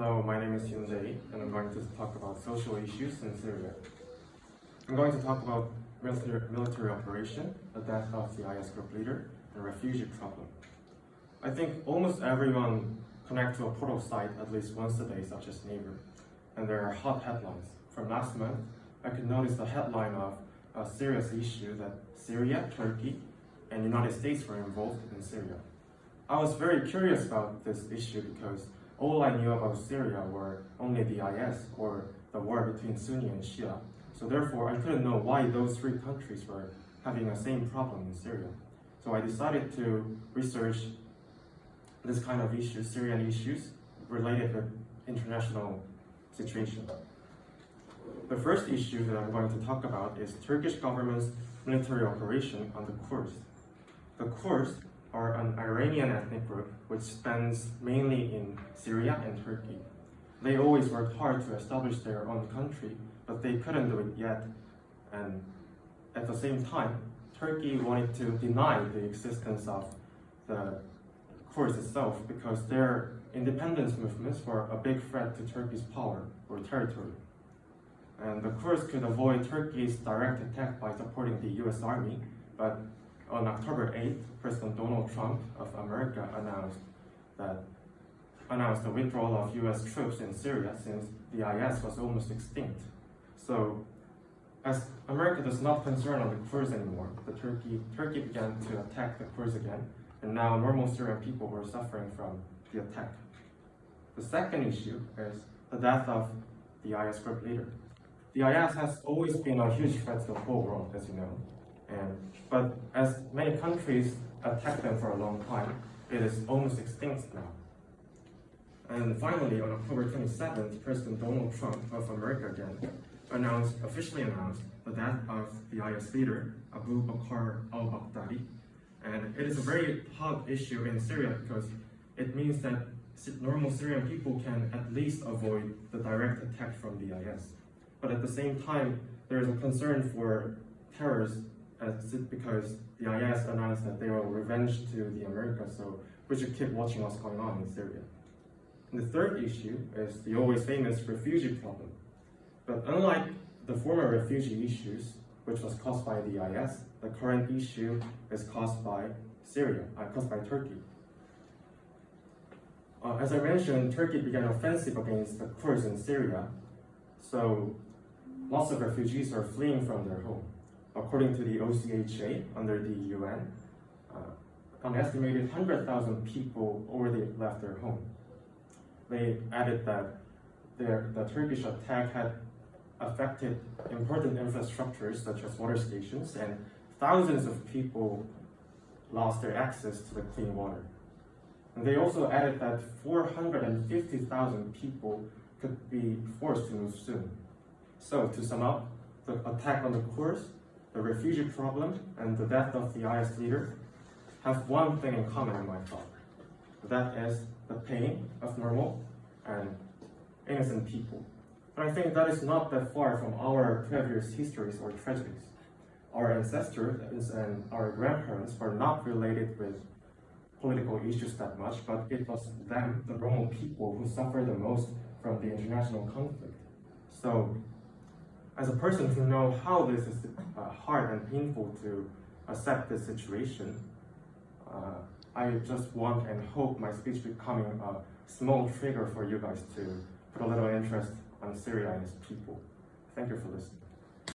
Hello, my name is Hyun-jae, and I'm going to talk about social issues in Syria. I'm going to talk about military operation, the death of the IS group leader, and refugee problem. I think almost everyone connects to a portal site at least once a day, such as Neighbor, and there are hot headlines. From last month, I could notice the headline of a serious issue that Syria, Turkey, and United States were involved in Syria. I was very curious about this issue because all I knew about Syria were only the IS, or the war between Sunni and Shia. So therefore, I couldn't know why those three countries were having the same problem in Syria. So I decided to research this kind of issues, Syrian issues, related with international situation. The first issue that I'm going to talk about is Turkish government's military operation on the Kurds. The Kurds are an Iranian ethnic group which spans mainly in Syria and Turkey. They always worked hard to establish their own country, but they couldn't do it yet. And at the same time, Turkey wanted to deny the existence of the Kurds itself because their independence movements were a big threat to Turkey's power or territory. And the Kurds could avoid Turkey's direct attack by supporting the US Army, but on October 8th, President Donald Trump of America announced the withdrawal of US troops in Syria since the IS was almost extinct. So, as America does not concern on the Kurds anymore, Turkey began to attack the Kurds again, and now normal Syrian people were suffering from the attack. The second issue is the death of the IS group leader. The IS has always been a huge threat to the whole world, as you know. But as many countries attacked them for a long time, it is almost extinct now. And finally, on October 27th, President Donald Trump of America again officially announced the death of the IS leader, Abu Bakr al-Baghdadi. And it is a very hot issue in Syria because it means that normal Syrian people can at least avoid the direct attack from the IS. But at the same time, there is a concern for terrorists because the IS announced that they will revenge to the Americans, so we should keep watching what's going on in Syria. And the third issue is the always famous refugee problem. But unlike the former refugee issues, which was caused by the IS, the current issue is caused by Turkey. As I mentioned, Turkey began offensive against the Kurds in Syria, so lots of refugees are fleeing from their home. According to the OCHA, under the UN, an estimated 100,000 people already left their home. They added that the Turkish attack had affected important infrastructures such as water stations, and thousands of people lost their access to the clean water. And they also added that 450,000 people could be forced to move soon. So to sum up, the attack on the Kurds, the refugee problem, and the death of the IS leader have one thing in common in my thought. That is the pain of normal and innocent people. But I think that is not that far from our previous histories or tragedies. Our ancestors and our grandparents were not related with political issues that much, but it was them, the normal people, who suffered the most from the international conflict. So, as a person who knows how this is hard and painful to accept this situation, I just want and hope my speech becoming a small trigger for you guys to put a little interest on Syria and its people. Thank you for listening.